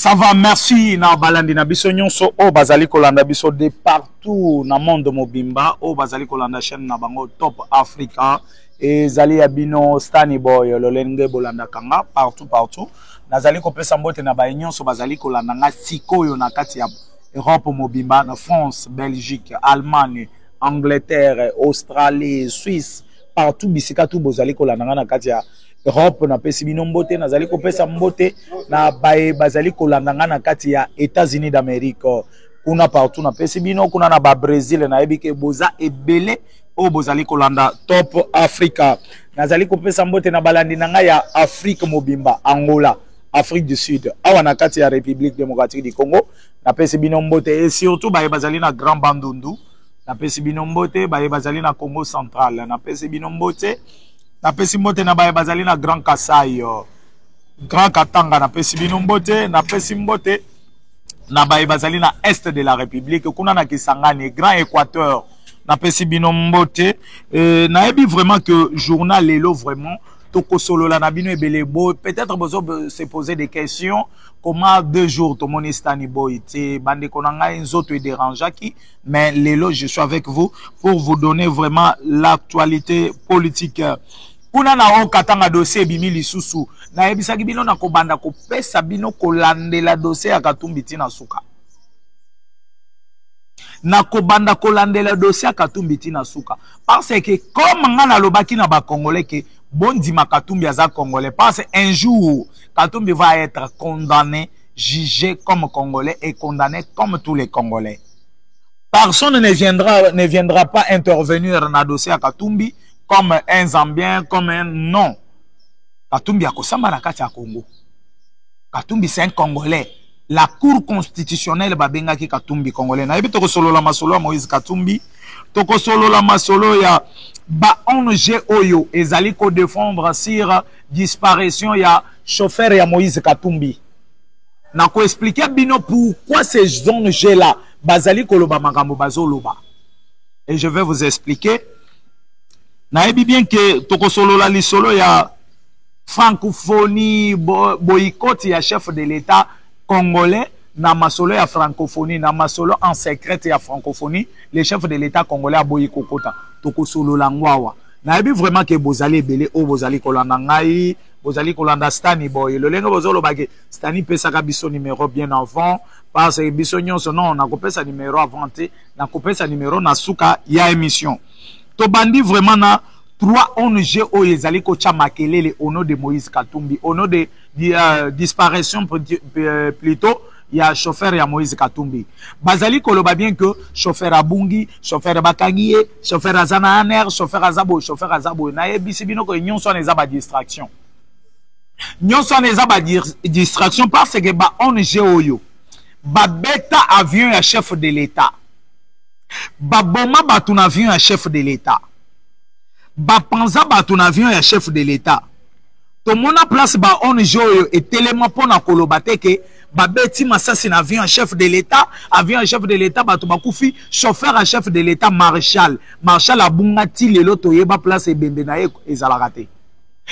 Ça va, merci. Na balandi na biso nyonso o bazali kolanda biso de partout na monde mobimba o bazali kolanda chaîne na bango Top Africa et zali abino Stani Boy lolenge bolanda kanga partout. Nazali kopesa mbote na ba nyonso bazali kolanda nga sikoyo na kati ya Europe mobimba na France, Belgique, Allemagne, Angleterre, Australie, Suisse, partout bisika tout bozali kolanda nga na kati ya Europe na pesi bino mbote nazali kopesa mbote na bae bazali kolandanga na kati ya États-Unis d'Amérique kuna partout na pesi bino kuna na ba Brésil na ebike boza ebele o bozali kolanda Top Africa nazali kopesa mbote na balandi na nga ya Afrique mobimba Angola, Afrique du Sud awa na kati ya République démocratique du Congo na pesi bino mbote et surtout bae bazali na Grand Bandundu na pesi bino mbote bae bazali na Congo central na pesi bino mbote na pesi mbote na baye bazali na Grand Kasai Grand Katanga na pesi bino mbote na pesi mbote na baye bazali na Est de la République kuna na Kisangani Grand Équateur na pesi bino mbote na ebi vraiment que journal lelo vraiment toko solo la na bino ebele bo peut-être besoin se poser des questions comment 2 jours to monistani boy te bande konanga nzoto et dérange qui mais lelo je suis avec vous pour vous donner vraiment l'actualité politique. Kuna na on katanga dossier bimi lisusu na ebisaki bino na kobanda ko pesa bino kolandela dossier ya Katumbi tina suka na kobanda kolandela dossier ya Katumbi tina suka parce que comme ngana lobaki na ba congolais que bondi ma Katumbi aza congolais parce un jour Katumbi va être condamné, jugé comme congolais et condamné comme tous les congolais. Personne ne viendra pas intervenir dans le dossier à Katumbi comme un Zambien, comme un non. Katumbi a kosamba na kati ya Congo. Katumbi c'est un Congolais. La Cour constitutionnelle babenga ki Katumbi Congolais. Na yebi toko solo la masolo ya Moïse Katumbi. Toko solo la masolo ya ba ONG Oyo ezali ko défendre sur disparition ya chauffeur ya Moïse Katumbi. Na ko expliquer bino pourquoi ces ONG là bazali koloba makambo bazoloba. Et je vais vous expliquer. Naebi bien que toko solo la lisolo ya francophonie boycott ya chef de l'État congolais na masolo ya francophonie na masolo en secret ya francophonie le chef de l'État congolais a boycotта toko solo la ngwawa naebi vraiment que bozali belé o bozali kolanda ngai bozali kolanda Stani Boy le lengo bozolo bage Stani pesaka biso numéro bien avant parce que biso nyonso non na kopesa numéro avant te na kopesa numéro na suka ya émission. Tobandi vraiment na 3 ONG o ezali ko chamakelele au nom de Moïse Katumbi au nom de disparition plutôt il y a chauffeur ya Moïse Katumbi bazali koloba bien que chauffeur abungi chauffeur bakangiye chauffeur azana aner chauffeur azabo na ebisi bino ko nyonso na ba distraction nyonso na ba distraction parce que ba ONG oyo ba beta avion ya chef de l'État baboma batu na avion ya chef de l'État bapanza batu na avion ya chef de l'État to mona place ba ONG oyo etelema pona koloba te ke babeti masasi na avion ya chef de l'État batu bakufi chauffeur ya chef de l'État marshal abungati lelo toyeba place ebembe na ye ezalaka te.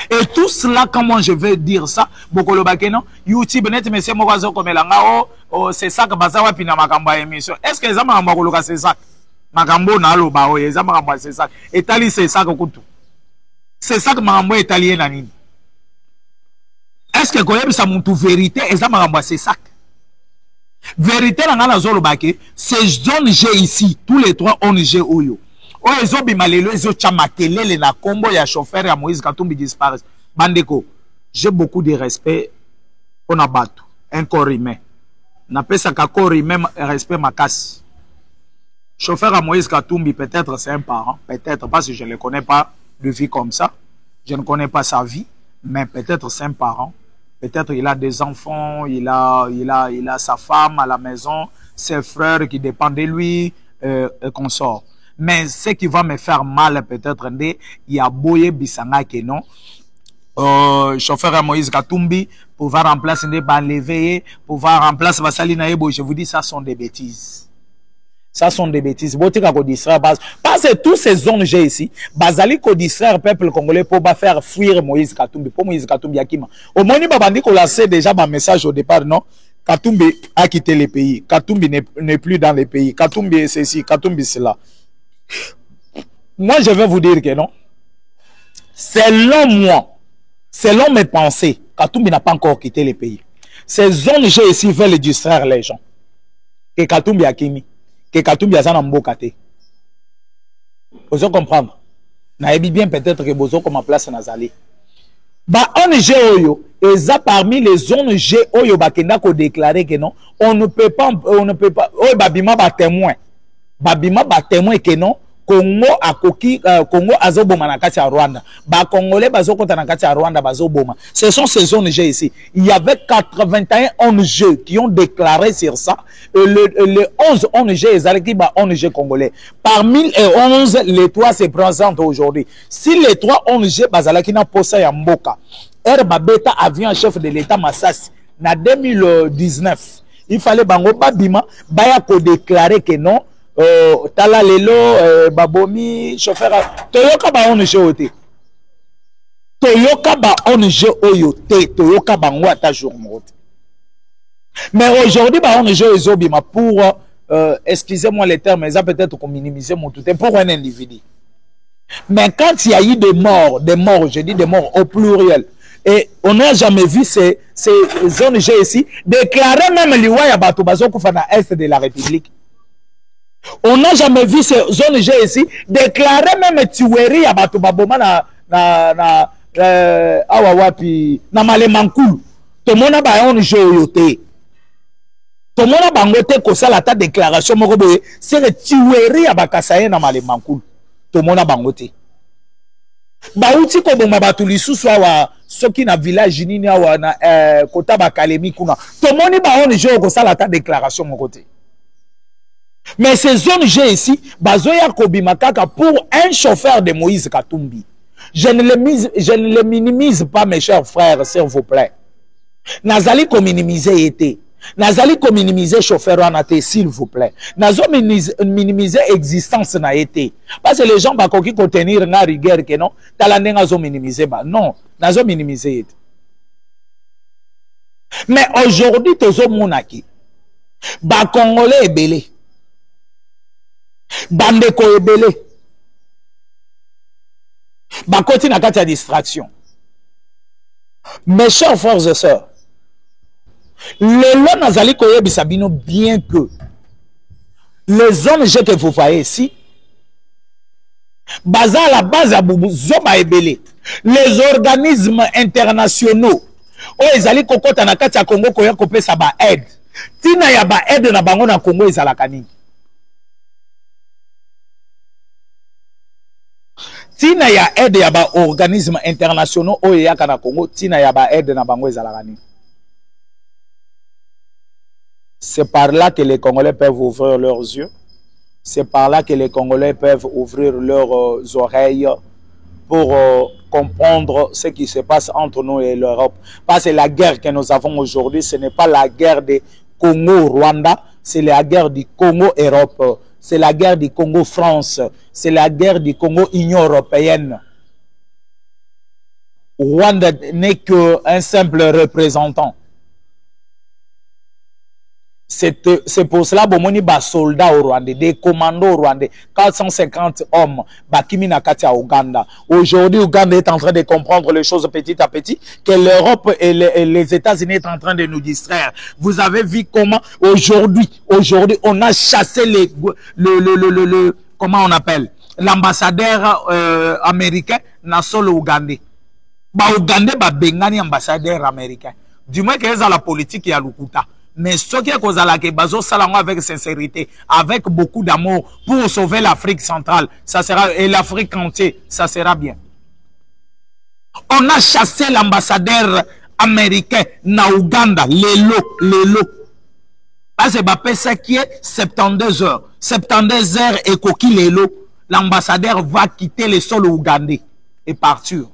Et tout cela, comment je vais dire ça? Bokolo bakeno, YouTube net, monsieur Morazo Komelanga, c'est ça que Bazawa Pina Makamba émission. Est-ce que les amants Makoloka c'est ça? Makambo na loba, les amants c'est ça. Etali c'est ça que kutu. C'est ça que Makambo est allié nanini. Est-ce que Koyeb sa montou vérité, les amants c'est ça? Vérité dans la zone bake, ces ONG ici, tous les 3 ONG Oyo. Oh, ils ont bimalelo, ils ont chamakelele na combo ya chauffeur ya Moïse Katumbi disparaît. Bandeko, j'ai beaucoup de respect pour Nabatu, un corps humain. N'a pas ça corps humain, respect ma casse. Chauffeur à Moïse Katumbi, peut-être c'est un parent, peut-être parce que je ne le connais pas de vie comme ça. Je ne connais pas sa vie, mais peut-être c'est un parent. Peut-être il a des enfants, il a sa femme à la maison, ses frères qui dépendent de lui, et consorts. Mais ce qui va me faire mal peut-être, il y a Boye Bissanga qui non. Chauffeur à Moïse Katumbi, pouvoir remplacer des banlevé, pouvoir remplacer Vassali Naebo, je vous dis, ça sont des bêtises. Ça sont des bêtises. Parce que tous ces ONG ici, Bazali ko distraire le peuple congolais pour faire fuir Moïse Katumbi. Pour Moïse Katumbi Yakima. Au moment où Babandi ko lancé déjà un message au départ, non? Katumbi a quitté le pays. Katumbi n'est plus dans le pays. Katumbi est ceci, Katumbi c'est cela. Moi, je vais vous dire que non. Selon moi, selon mes pensées, Katumbi n'a pas encore quitté le pays. Ces ONG ici veulent distraire les gens. Que Katumbi a kimi. Que Katumbi a zanambokate. Vous comprenez? Naebi bien peut-être que vous comme en place Nazali. Ba ONG Oyo, et ça parmi les ONG Oyo Bakenda ko déclaré que non, on ne peut pas, Oyo Babima ba témoin. Babima ba témoin que non, Congo a koki, Congo azoboma na kati ya Rwanda. Ba Congolais bazo kota na kati ya Rwanda bazoboma. Ce sont ces ONG ici. Il y avait 81 ONG qui ont déclaré sur ça. Et les 11 ONG, ils ba ONG congolais. Parmi les 11, les 3 se présentent aujourd'hui. Si les 3 ONG bazalaki na posa ya mboka, Babeta avion chef de l'État Massas, na 2019, il fallait bango babima, baya ko déclarer que non, tala lelo, babomi, chauffeur, toyoka ba ONG ote. Toyoka ba ONG oyote, toyoka bango ata jour mote. Mais aujourd'hui, bah, on est pour, excusez-moi les termes, mais ça peut-être qu'on minimise mon tout, pour un individu. Mais quand il y a eu des morts, je dis des morts au pluriel, et on n'a jamais vu ces ONG ici déclarer même l'Iwaya Bato Bazo Koufana Est de la République. On n'a jamais vu ces ONG ici déclarer même Tiweri à Bato Baboma na Awawapi, na Malemankulu. Tout le monde a ba ONG Oyote. Tout le monde a bangoté ko sala ta déclaration moko boye c'est le tiweri ya bakasaye na Malemankulu. Tout le monde a bangoté. Ba uti ko bomba batu lisusu awa soki na village nini awa na kota bakalemi kuna. Tout le monde ba ONG ko sala ta déclaration moko te. Mais ces ONG ici bazoya kobima kaka pour un chauffeur de Moïse Katumbi. Je ne le minimise pas mes chers frères s'il vous plaît. Nazali ko minimiser été. Nazali ko minimiser chauffeur anate s'il vous plaît. Nazo minimiser existence na été. Parce que les gens ba koki contenir na rigueur que non, talande ngazo minimiser ba. Non, nazo minimiser été. Mais aujourd'hui tozo monaki. Ba Congolais ebele. Bandeko ebele. Ba koti na kati ya distraction. Mes chers frères et sœurs, le long nazali koyebi sabino bien que les ONG que vous voyez ici, baza à la base à Boubou, zoba ebele, les organismes internationaux, o ezali kokota na kati ya Congo koya kopesa ba aide. Tina ya ba aide na bango na Congo ezalaka nini? Tina ya aide ya ba organismes internationaux o yaka na Congo, tina ya ba aide na bango ezalaka nini? C'est par là que les Congolais peuvent ouvrir leurs yeux. C'est par là que les Congolais peuvent ouvrir leurs oreilles pour comprendre ce qui se passe entre nous et l'Europe. Parce que la guerre que nous avons aujourd'hui, ce n'est pas la guerre de Congo-Rwanda, c'est la guerre du Congo-Europe, c'est la guerre du Congo-France, c'est la guerre du Congo-Union européenne. Rwanda n'est qu'un simple représentant. C'est pour cela que les soldats au Rwanda, des commandos au Rwanda, 450 hommes, Bakimi Nakatia au Ouganda. Aujourd'hui, Ouganda est en train de comprendre les choses petit à petit, que l'Europe et les États-Unis sont en train de nous distraire. Vous avez vu comment aujourd'hui, on a chassé comment on appelle, l'ambassadeur américain, Nassol Ougandais. Ougandais, Bengani ambassadeur américain. Du moins qu'il y a la politique et à l'Ukuta. Mais ce qui est causé là, que Bazo Salango avec sincérité, avec beaucoup d'amour pour sauver l'Afrique centrale, ça sera, et l'Afrique entière, ça sera bien. On a chassé l'ambassadeur américain na Ouganda, Lelo. Parce que ça qui est 72 heures. 72 heures et Koki Lelo, l'ambassadeur va quitter le sol ougandais et partir.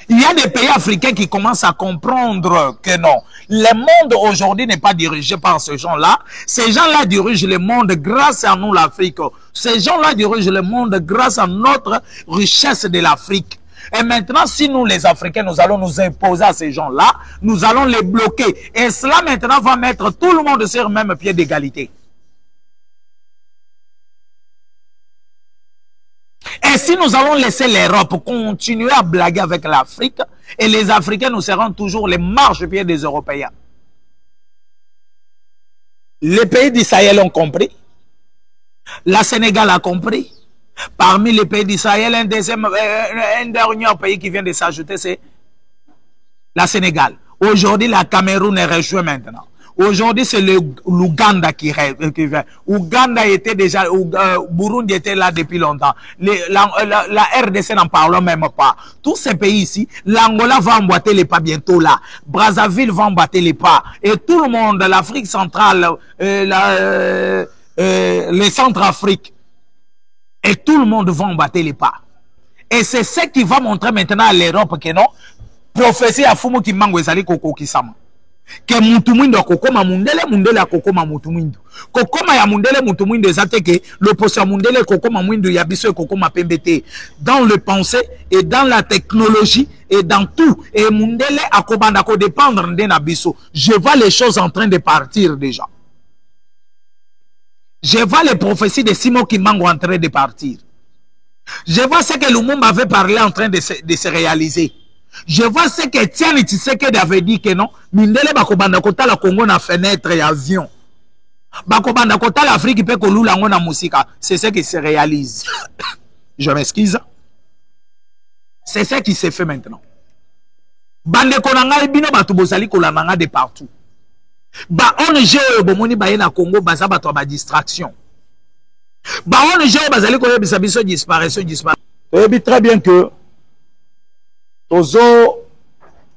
Il y a des pays africains qui commencent à comprendre que non, le monde aujourd'hui n'est pas dirigé par ces gens-là. Ces gens-là dirigent le monde grâce à nous, l'Afrique. Ces gens-là dirigent le monde grâce à notre richesse de l'Afrique. Et maintenant, si nous, les Africains, nous allons nous imposer à ces gens-là, nous allons les bloquer. Et cela, maintenant, va mettre tout le monde sur le même pied d'égalité. Et si nous allons laisser l'Europe continuer à blaguer avec l'Afrique, et les Africains, nous serons toujours les marchepieds des Européens. Les pays d'Israël ont compris. La Sénégal a compris. Parmi les pays d'Israël, un dernier pays qui vient de s'ajouter, c'est la Sénégal. Aujourd'hui, la Cameroun est rejoint maintenant. Aujourd'hui, c'est l'Ouganda qui vient. Ouganda était déjà, Burundi était là depuis longtemps. La RDC n'en parle même pas. Tous ces pays ici, l'Angola va emboîter les pas bientôt là. Brazzaville va emboîter les pas. Et tout le monde, l'Afrique centrale, les Centrafriques, et tout le monde va emboîter les pas. Et c'est ce qui va montrer maintenant à l'Europe que non, prophétie à Fumu qui mangue ezali koko kisama. Que mutumwindo kokoma mundele mundele kokoma mutumwindo. Kokoma ya mundele mutumwindo ezate que le poste mundele kokoma mwindo ya biso kokoma pembete. Dans le pensée et dans la technologie et dans tout. Et mundele akobanda ko dépendre de na biso. Je vois les choses en train de partir déjà. Je vois les prophéties de Simon Kimbangu en train de partir. Je vois ce que Lumumba avait parlé en train de se réaliser. Je vois ce que Tiani Tshisekedi avait dit que non. Mindele bakobanda kota la Congo na fenêtre et avion. Bakobanda kota l'Afrique pe kolula ngo na musika. C'est ce qui se réalise. Je m'excuse. C'est ce qui se fait maintenant. Bande konanga bino batu bozali kolananga de partout. Ba ONG bomoni baye na Congo baza bato ba distraction. Ba ONG bazali ko yebisa biso disparition. Tu très bien que tozo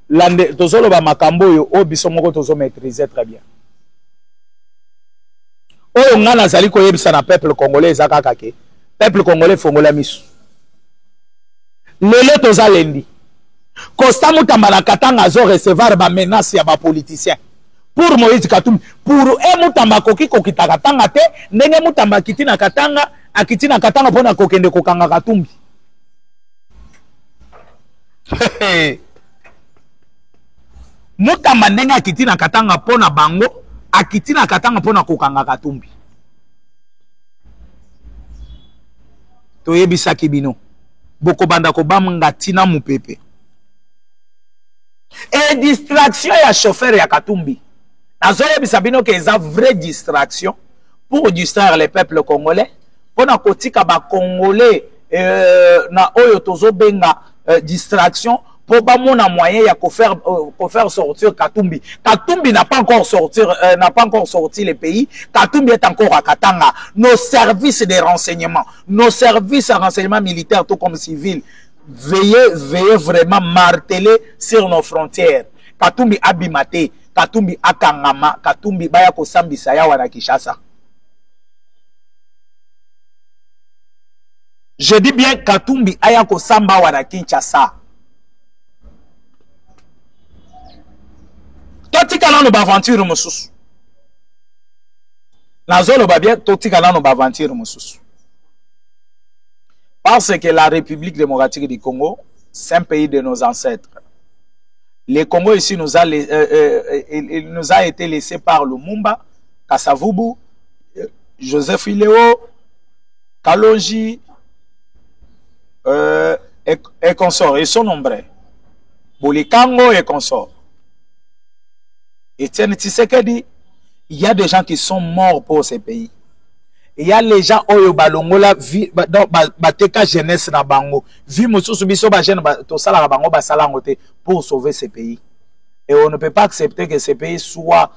lo ba makambo yo o biso moko tozo maîtriser très bien. Oyo ngana zali ko yebisa na peuple congolais zakaka ke peuple congolais fongola misu. Lelo toza lendi. Constant Mutamba na Katanga zo recevoir ba menace ya ba politiciens. Pour Moïse Katumbi, pour Mutamba koki kokitaka tanga te, ndenge Mutamba kitina Katanga, akitina Katanga pona kokende kokanga Katumbi. Mutamba ndenge akitina Katanga pona bango, akitina Katanga pona kokanga Katumbi. Toyebisa kibino. Boko banda ko bamanga tina mupepe. Et distraction ya chauffeur ya Katumbi. Nazoye bisabino que eza vraie distraction pour distraire les peuples congolais. Pona kotika ba congolais na oyo tozo benga distraction pour ba mona moyen ya ko faire sortir Katumbi. Katumbi n'a pas encore sorti le pays. Katumbi est encore à Katanga. Nos services de renseignement, nos services de renseignement militaire tout comme civil, veillez vraiment marteler sur nos frontières. Katumbi abimate, Katumbi akangama, Katumbi baya ko sambisa ya wana Kinshasa. Je dis bien Katumbi aya ko samba wana Kinshasa. Totika na no baventure mususu. Nazolo ba bien totika na no baventure mususu. Parce que la République démocratique du Congo, c'est un pays de nos ancêtres. Le Congo ici nous a été laissé par Lumumba, Kasavubu, Joseph Iléo, Kalonji et consorts. Ils sont nombreux. Bolikango et consorts. Etienne Tshisekedi, il y a des gens qui sont morts pour ces pays. Il y a les gens oyo balongola bateka jeunesse na bango vi mususu biso ba jeune to sala bango ba sala ngote pour sauver ces pays. Et on ne peut pas accepter que ces pays soient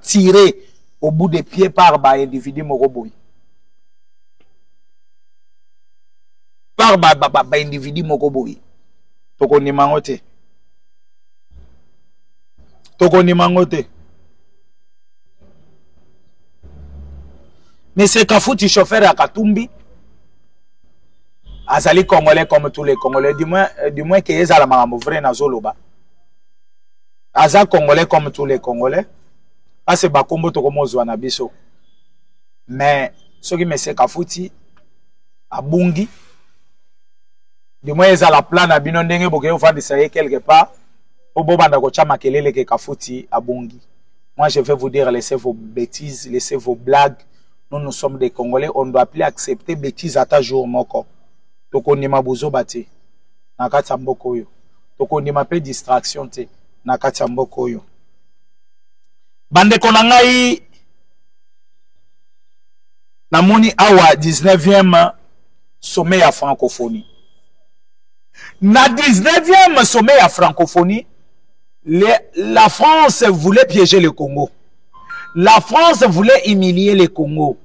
tirés au bout des pieds par ba individu moroboy. Par ba individu moroboy. Tokoni mangote. Tokoni mangote. Mais c'est Kafouti chauffeur à Katumbi. Azali Congolais comme tous les Congolais. Du moins que Ezala Maramou vrai na Zoloba. Azali Congolais comme tous les Congolais. Parce que Bakombo Tokomo Zouanabiso. Mais ce qui me c'est Kafouti, à Bungi, Du moins, ils ont la plan à binondenge pour que vous fassiez quelque part. Au bout de la makelele ke kafuti à Bongi. Moi, je vais vous dire, laissez vos bêtises, laissez vos blagues. Nous sommes des Congolais. On doit plus accepter bêtises à ta jour, moko. Toko nima buzo bate. Nakati mboko yo. Toko nima pe distraction te. Nakati mboko yo. Bande konangai. Namoni awa 19e sommet à francophonie. Na 19e sommet à francophonie, la France voulait piéger le Congo. La France voulait humilier le Congo.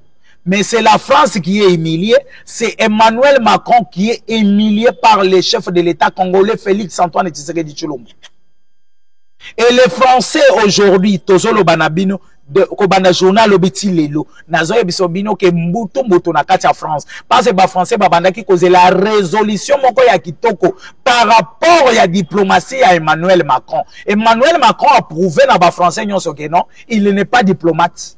Mais c'est la France qui est humiliée. C'est Emmanuel Macron qui est humilié par le chef de l'État congolais, Félix Antoine Tshisekedi Tshilombo. Et les Français aujourd'hui, Tozolo Banabino, de Kobana journal obiti lelo nazo ebisobino ke mbuto na kati ya France parce que ba français ba banda ki cause la résolution moko ya kitoko par rapport ya diplomatie à Emmanuel Macron. Emmanuel Macron a prouvé na ba français nyonso ke non, il n'est pas diplomate.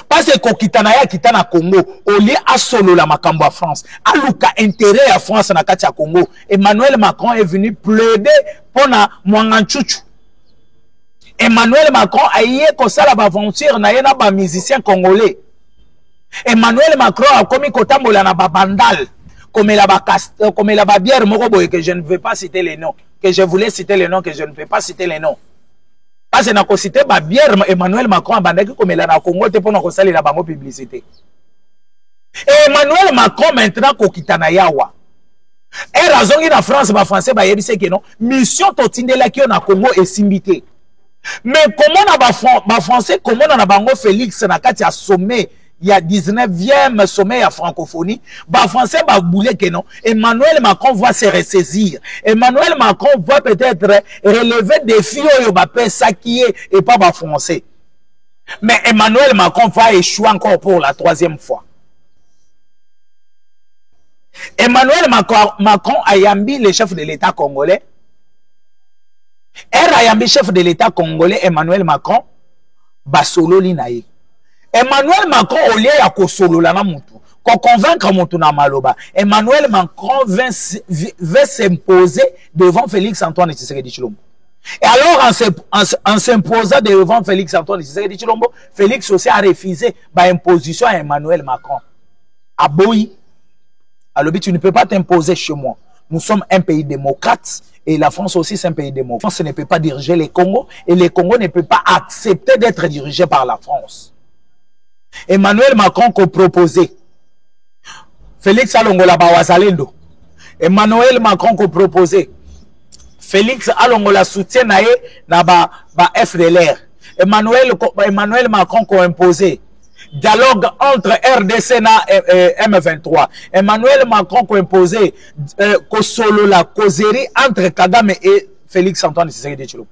Parce que kokitana ya kitana Congo au lieu à solo la makambo à France aluka intérêt à France na kati ya Congo. Emmanuel Macron est venu plaider pour na mwanganchuchu. Emmanuel Macron a eu comme ça l'aventure na yena ba musicien congolais. Emmanuel Macron a commis kotambola na ba bandal comme la ba bière moko boye que je ne veux pas citer les noms, que je voulais citer les noms que je ne peux pas citer les noms. Parce que na ko citer ba bière Emmanuel Macron a bandaki comme la na Congo te pour na ko sali la bango publicité. Et Emmanuel Macron maintenant ko kitana yawa. Et raison na France ba français ba yebise que non, mission totindela ki na Congo est simbité. Mais comment on a français, comment on a bango Félix na kati ya sommet, il y a 19e sommet à francophonie, ba français ba boule que non, Emmanuel Macron va se ressaisir. Emmanuel Macron va peut-être relever des défis au ba ça qui est et pas ba français. Mais Emmanuel Macron va échouer encore pour la 3e fois. Emmanuel Macron a yambi le chef de l'État congolais. Ayambi chef de l'État congolais Emmanuel Macron basolo linaye. Emmanuel Macron au lieu ya ko solo la na mutu ko convaincre mutu na maloba. Emmanuel Macron veut s'imposer devant Félix Antoine Tshisekedi Tshilombo. Et alors en s'imposant devant Félix Antoine Tshisekedi Tshilombo, Félix aussi a refusé ba imposition à Emmanuel Macron. Aboyi. Alors tu ne peux pas t'imposer chez moi. Nous sommes un pays démocrate. Et la France aussi, c'est un pays démocrate. La France ne peut pas diriger les Congo et les Congo ne peut pas accepter d'être dirigé par la France. Emmanuel Macron a proposé. Félix Alongola Bawazalendo. Emmanuel Macron a proposé. Félix Alongola soutient na ba FDLR. Emmanuel Macron a imposé. Dialogue entre RDC et M23. Emmanuel Macron a imposé solo la causerie entre Kagame et Félix Antoine Tshisekedi Tshilombo.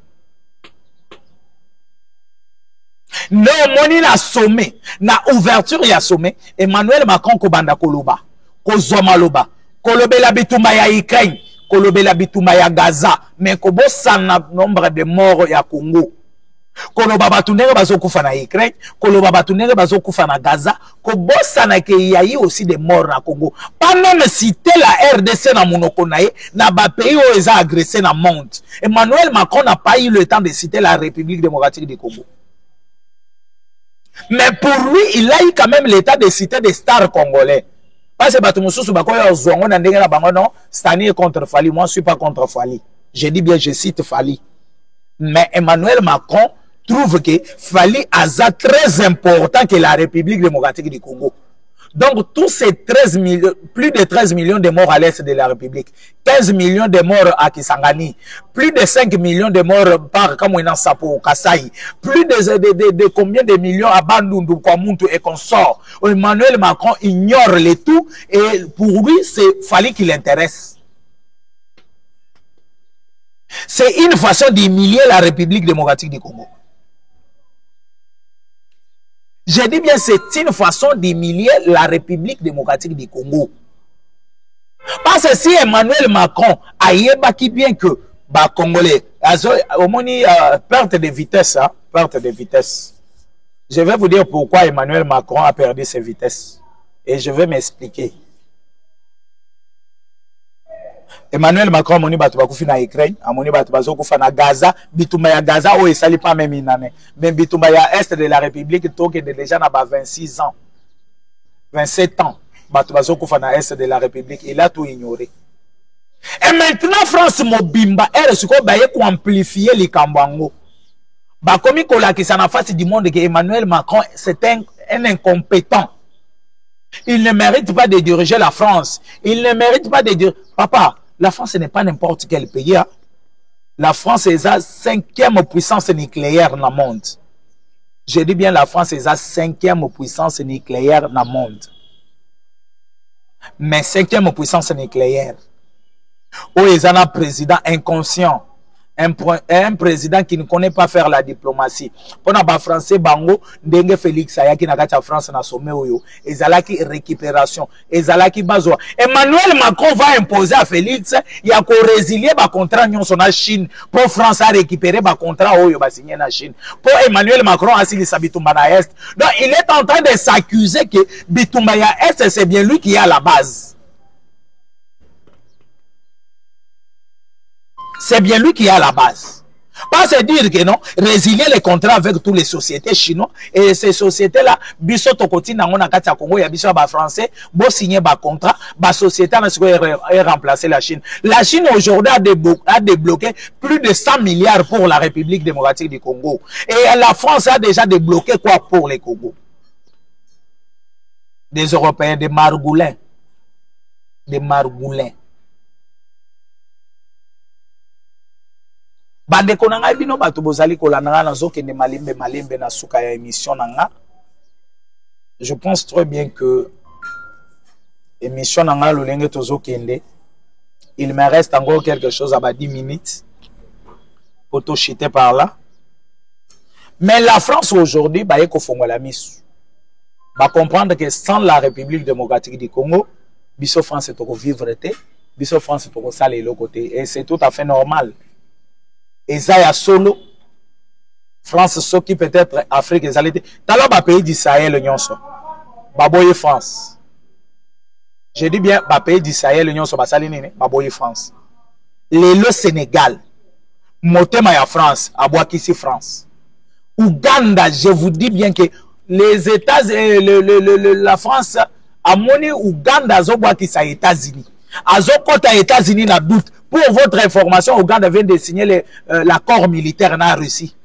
Non, moni na sommet, na ouverture ya sommet, Emmanuel Macron ko banda koloba, ko zoma loba, kolobela bitumba ya Ukraine, kolobela bitumba ya Gaza, mais ko bosana nombre de morts ya Congo. Koloba batunere bazokufa na Ukraine, koloba batunere bazokufa na Gaza, ko bosana ke yayi aussi des morts na Congo. Pas même citer la RDC na monoko nae, na ba pays où ils ont agressé na monde. Emmanuel Macron n'a pas eu le temps de citer la République démocratique du Congo. Mais pour lui, il a eu quand même l'état de citer des stars congolais. Parce que Batumususu Bakoya Zongo Nandengena Bango non, Stani est contre Fali. Moi, je ne suis pas contre Fali. Je dis bien, je cite Fali. Mais Emmanuel Macron trouve que Fali a très important que la République démocratique du Congo. Donc, tous ces 13 millions, plus de 13 millions de morts à l'est de la République, 15 millions de morts à Kisangani, plus de 5 millions de morts par Kamouina Sapo, Kasai, plus de combien de millions à Bandundu, Kwamuntu et consorts. Emmanuel Macron ignore les tout et pour lui, c'est Fali qui l'intéresse. C'est une façon d'humilier la République démocratique du Congo. Je dis bien, c'est une façon d'humilier la République démocratique du Congo. Parce que si Emmanuel Macron a yébaki bien que bah Congolais, au moins perte de vitesse, hein, perte de vitesse. Je vais vous dire pourquoi Emmanuel Macron a perdu ses vitesses. Et je vais m'expliquer. Emmanuel Macron amoni bato bakufi na Ukraine, amoni bato bazokufa na Gaza, bitumba ya Gaza o esali pas même inane. Mais bitumba ya Est de la République toke de déjà na ba 26 ans. 27 ans. Bato bazokufa na Est de la République, il a tout ignoré. Et maintenant France mobimba elle se ko baye ko amplifier les kambango. Ba komi ko la ki sana face du monde que Emmanuel Macron c'est un incompétent. Il ne mérite pas de diriger la France. Il ne mérite pas de dire papa, la France n'est pas n'importe quel pays. Hein? La France est la 5e puissance nucléaire dans le monde. Je dis bien la France est la 5e puissance nucléaire dans le monde. Mais 5e puissance nucléaire. Où il y a un président inconscient. Un président qui ne connaît pas faire la diplomatie. Pour les Français, Bango, Ndenge Félix Ayaki Nagata France na sommet oyo. Ezalaki récupération. Ezalaki bazo. Emmanuel Macron va imposer à Félix, il y a qu'au résilier ba contrat nyon son Chine. Pour France a récupéré ba contrat oyo ba signé na Chine. Pour Emmanuel Macron a signé sa Bitumba na Est. Donc il est en train de s'accuser que Bitumba ya Est c'est bien lui qui est à la base. C'est bien lui qui est à la base. Pas se dire que non, résilier les contrats avec toutes les sociétés chinoises et ces sociétés-là, biso tokoti nango na kati ya Congo ya biso ba français, bo signer ba contrat, ba société na siko est remplacer la Chine. La Chine aujourd'hui a débloqué plus de 100 milliards pour la République démocratique du Congo. Et la France a déjà débloqué quoi pour les Congo? Des Européens, des margoulins. Des margoulins. Bande konanga bino bato bozali kolandanga na zokende malembe na suka ya émission nanga. Je pense très bien que émission nanga lolenge tozokende. Il me reste encore quelque chose à 10 minutes pour tout chiter par là. Mais la France aujourd'hui ba yeko fongola misu. Ba comprendre que sans la République démocratique du Congo, biso France toko vivre té, biso France toko sala le côté et c'est tout à fait normal. Ezaya solo France soki peut-être Afrique ezalite tala ba pays du Sahel nyonso baboye France. Je dis bien ba pays du Sahel nyonso basali nini baboye France. Le Sénégal motema ya France abwakisi France. Ouganda, je vous dis bien que les États la France a moni Ouganda zobwakisa États-Unis. Azokota États-Unis na doute. Pour votre information, Ouganda vient de signer l'accord militaire na Russie.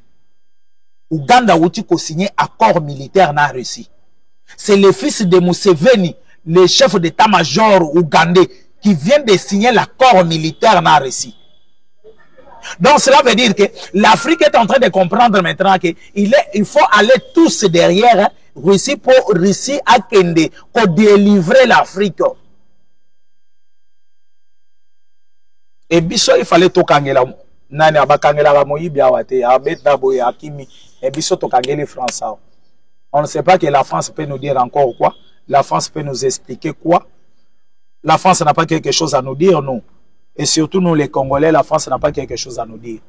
Ouganda a signé accord militaire na Russie. C'est le fils de Museveni, le chef d'état-major ougandais, qui vient de signer l'accord militaire na Russie. Donc cela veut dire que l'Afrique est en train de comprendre maintenant qu'il faut aller tous derrière Russie pour Russie à Kende, pour délivrer l'Afrique. Et biso il fallait to kangela nani abakangela ba moyibi awate abeta boy akimi et biso to kangela France. On ne sait pas que la France peut nous dire encore quoi. La France peut nous expliquer quoi. La France n'a pas quelque chose à nous dire, non. Et surtout nous les Congolais, la France n'a pas quelque chose à nous dire.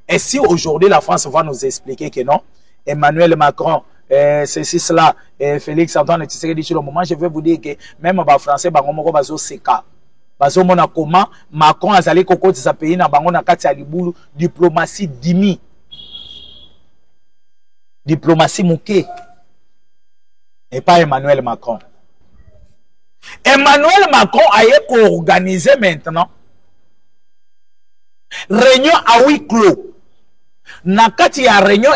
Et si aujourd'hui la France va nous expliquer que non, Emmanuel Macron, ceci, cela, Félix Antoine Tshisekedi, sur le moment, je vais vous dire que même les Français, ils bazo seka. Bazo mona comment Macron a zali kokoti sa pays na bango na kati ya libulu diplomatie dimi. Diplomatie mouké. Et pas Emmanuel Macron. Emmanuel Macron a organisé maintenant réunion à huis clos. Nakati ya réunion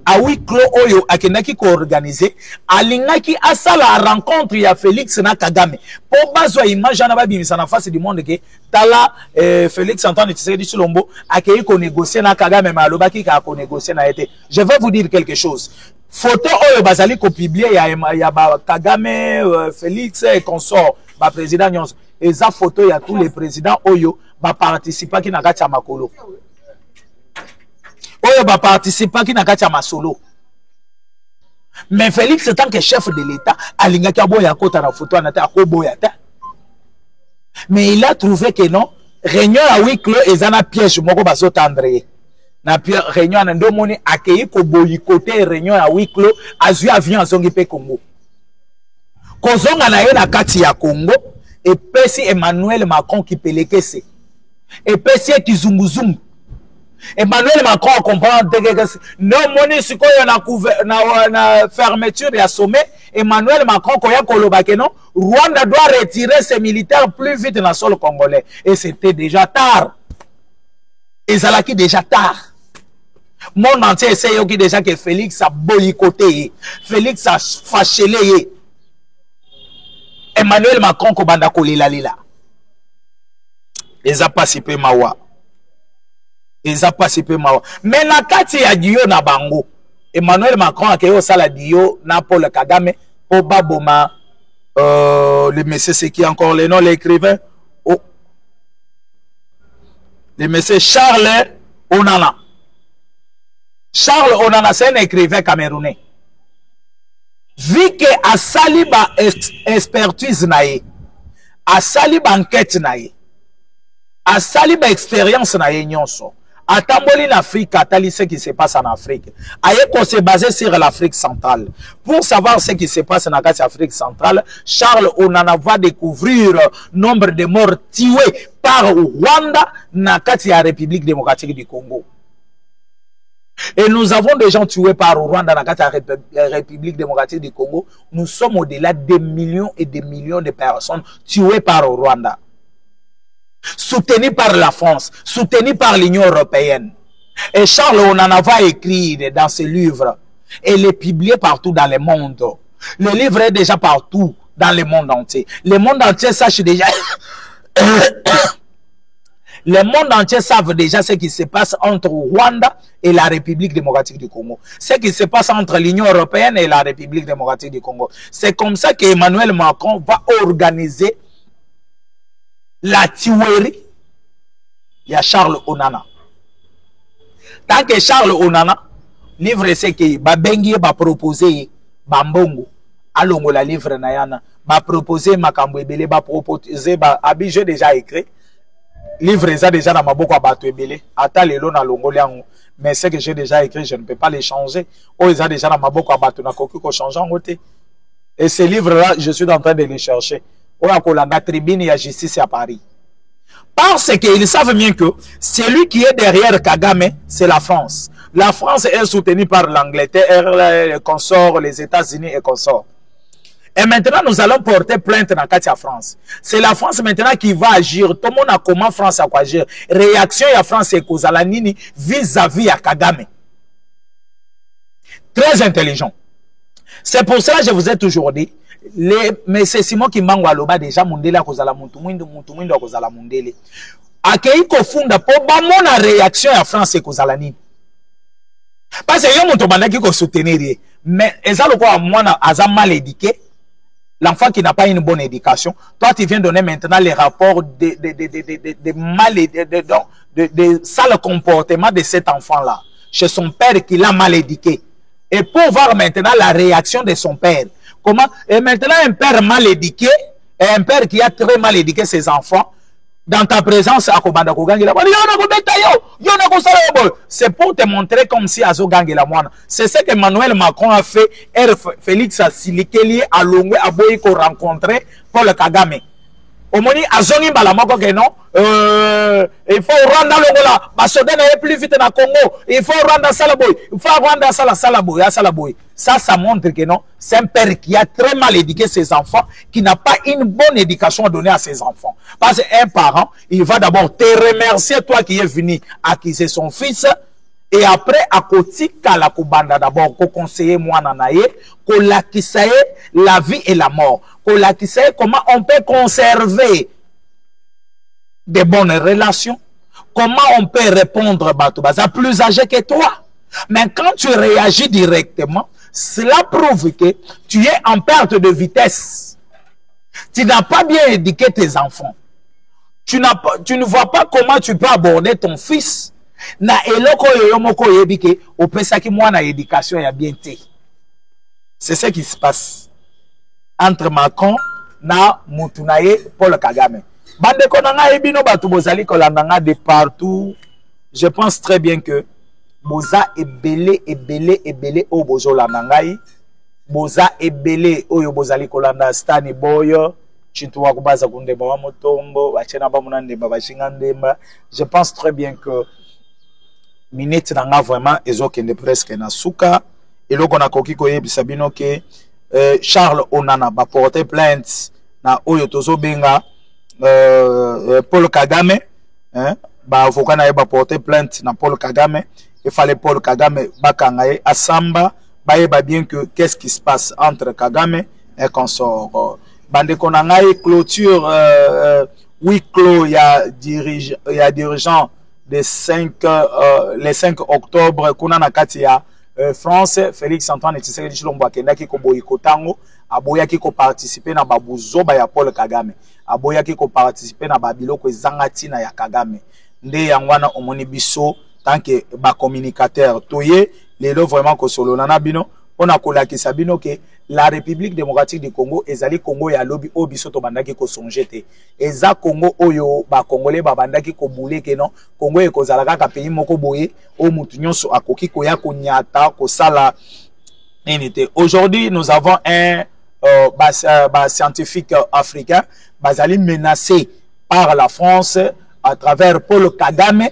à huis clos oyo akenaki ko organiser alingaki asala rencontre ya Félix na Kagame pour bazwa image na babimisa na face du monde que tala Félix Antoine Tshisekedi Tshilombo akei ko négocier na Kagame mais alobaki ka ko négocier na été. Je vais vous dire quelque chose. Photo oyo bazali ko publier ya ba Kagame Félix et consort ba président nyonso eza photo ya tous les présidents oyo ba participer ki na kati ya makolo. Oyo ba participer qui na kati ya masolo. Mais Félix en tant que chef de l'État alingaki aboya kota na photo anata akoboya ta. Mais il a trouvé que non, réunion à huis clos ezana piège moko bazo tendre. Na réunion na ndo moni akei ko boyikoter réunion à huis clos azui avion azongi pe Congo. Kozonga na ye na kati ya Congo et pesi Emmanuel Macron qui pelekese et pesi qui zunguzungu Emmanuel Macron comprend que non moni sikoyo na fermeture ya sommet Emmanuel Macron koya koloba ke non Rwanda doit retirer ses militaires plus vite dans le sol congolais et c'était déjà tard. Ezalaki déjà tard. Mon entier essaye qui déjà que Félix a boycotté, Félix a fâché. Emmanuel Macron ko banda kolela lila. Eza participé mawa. Eza participé mawa. Mais na kati ya dio na bango. Emmanuel Macron a créé sala dio na Paul Kagame po baboma le monsieur c'est qui encore le nom l'écrivain oh. Le monsieur Charles Onana. Charles Onana c'est un écrivain camerounais. Vu que a saliba expertise nae, a saliba enquête nae, a saliba expérience nae nyonso, a tamboli en Afrique, a tali ce qui se passe en Afrique. Aye qu'on se basé sur l'Afrique centrale. Pour savoir ce qui se passe en Afrique centrale, Charles Onana va découvrir nombre de morts tués par Rwanda na kati ya République démocratique du Congo. Et nous avons des gens tués par Rwanda dans la République démocratique du Congo. Nous sommes au-delà des millions et des millions de personnes tuées par Rwanda. Soutenues par la France, soutenues par l'Union européenne. Et Charles Onana va écrire dans ce livre. Et il est publié partout dans le monde. Le livre est déjà partout dans le monde entier. Le monde entier sache déjà... Le monde entier savent déjà ce qui se passe entre Rwanda et la République démocratique du Congo. Ce qui se passe entre l'Union européenne et la République démocratique du Congo. C'est comme ça qu'Emmanuel Macron va organiser la tuerie. Il y a Charles Onana. Tant que Charles Onana, livre ce qui va bengi, va proposer, bambongo, alongo la livre nayana, va proposer makambo ebele, va proposer, va j'ai déjà écrit. Livre ça déjà dans ma boucle à battre belé. Attends les lots dans l'ongolian. Mais ce que j'ai déjà écrit, je ne peux pas les changer. Oh, ils ont déjà dans ma boucle à battre. On a cocu qu'on change en côté. Et ces livres-là, je suis en train de les chercher. On a qu'on la tribune et la justice à Paris. Parce qu'ils savent bien que celui qui est derrière Kagame, c'est la France. La France est soutenue par l'Angleterre, les consorts, les États-Unis et consorts. Et maintenant, nous allons porter plainte dans la France. C'est la France maintenant qui va agir. Tout le monde a comment France a quoi agir. Réaction à France et Kozalanini vis-à-vis à Kagame. Très intelligent. C'est pour ça que je vous ai toujours dit, mais c'est Simon qui m'a dit déjà, Mundela Kozala Muntumuindo Kozala Mundele. Akei Kofunda, pour la réaction à France et Kozalanini. Parce que yo monto bandaki ko soutenir. Mais, ezalo quoi, moi, aza mal éduqué. L'enfant qui n'a pas une bonne éducation, toi tu viens donner maintenant les rapports de sale comportement de cet enfant-là, chez son père qui l'a mal éduqué. Et pour voir maintenant la réaction de son père, comment, et maintenant un père mal éduqué, et un père qui a très mal éduqué ses enfants, dans ta présence, c'est pour te montrer comme si Azo Gangi la moine. C'est ce que Emmanuel Macron a fait. Félix Asilikeli a Longwe a Boyi qu'on rencontrait Paul Kagame. Au moni Azongi Balamoko que non. Il faut rendre l'Angola. Basoden est plus vite dans le Congo. Il faut rendre Salaboy. Il faut rendre Salaboy. Ça montre que non. C'est un père qui a très mal éduqué ses enfants, qui n'a pas une bonne éducation à donner à ses enfants. Parce qu'un parent, il va d'abord te remercier, toi qui es venu acquiser son fils. Et après, à côté, la Kubanda d'abord, qu'on conseiller moi nanaye, qu'on l'acquisaye la vie et la mort. Qu'on l'acquisaye comment on peut conserver des bonnes relations. Comment on peut répondre à plus âgé que toi. Mais quand tu réagis directement, cela prouve que tu es en perte de vitesse. Tu n'as pas bien éduqué tes enfants. Tu ne vois pas comment tu peux aborder ton fils. Na eloko yoyomoko yebike opesaki mwana éducation ya bien té. C'est ce qui se passe entre Macron na Mutunaye Paul Kagame. Bande konanga ebino batu bozali kolandanga de partout. Je pense très bien que boza ebele o bozo landanga. Boza ebele oyo bozali kolanda Stani Boyo, chintu wakubaza kundemba wa motombo bachena bamuna ndemba bashinga ndemba. Je pense très bien que minute nanga vraiment ezokende presque na suka eloko na koki koyebisa bino ke Charles Onana ba porter plainte na oyo tozobenga Paul Kagame, hein, ba avocat na ba porter plainte na Paul Kagame. Il fallait Paul Kagame bakangaye asamba ba bien que qu'est-ce qui se passe entre Kagame et consort. Bande konangaye clôture huis clos, il y a dirigeant des les 5 octobre kuna na kati ya France Félix Antoine Tshisekedi Tshilombo akendaki ko boyikotango aboyaki ko participer na babuzoba ya Paul Kagame, aboyaki ko participer na babiloko ezanga tina ya Kagame. Nde yangwana omoni biso tant que ba communicateur toye lelo vraiment ko solo na bino ona kolakisa bino ke la République démocratique du Congo ezali Congo ya lobi o biso to bandaki ko songete eza Congo oyo ba congolais ba bandaki ko bouleke non Congo e kozala kaka pays moko boye o mutu nyonso akoki ko ya ko nyata ko sala nite. Aujourd'hui nous avons un scientifique africain bazali menacé par la France à travers Paul Kagame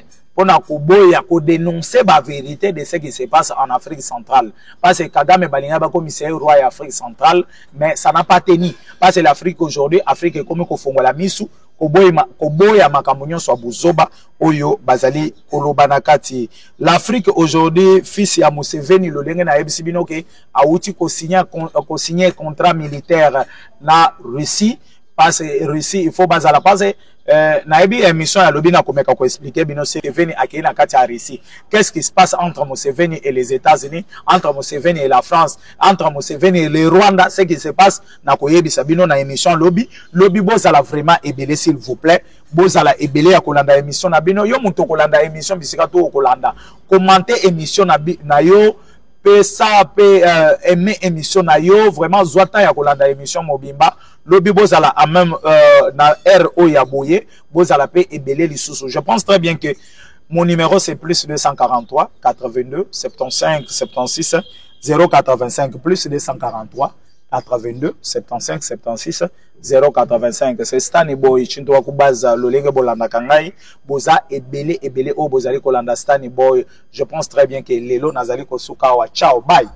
pour dénoncer la vérité de ce qui se passe en Afrique centrale. Parce que Kagame Balinga ba commissaire roi en Afrique centrale, mais ça n'a pas tenu. Parce que l'Afrique aujourd'hui, Afrique est comme la misu, koboya makamunyo soit buzoba, oyo bazali kolobanakati. L'Afrique aujourd'hui, fils ya Museveni, le lenge na ebisibino ke auti ko signer contrat militaire na Russie. Parce que Russie, il faut bazala passer. Naebi émission à l'obina comme ko expliquer bino Museveni akina kati ya Russie. Qu'est-ce qui se passe entre Museveni et les États-Unis, entre Museveni et la France, entre Museveni et le Rwanda, ce qui se passe na koyebisa bino na émission lobby bozala vraiment ebele s'il vous plaît, bozala ebele ya kolanda émission na bino yo muto kolanda émission bisika to kolanda. Commenter émission na yo pe ça pe aimer émission na yo vraiment zoata ya kolanda émission mobimba. Lobby bozala a même na RO ya boye bozala pe ebele lisusu. Je pense très bien que mon numéro c'est plus 243 82 75 76 085 plus 243 82 75 76 085. C'est Stani Boy chinto wakubaza lolenge bolanda kangai boza ebele o bozali kolanda Stani Boy. Je pense très bien que lelo nazali kosuka wa ciao bye.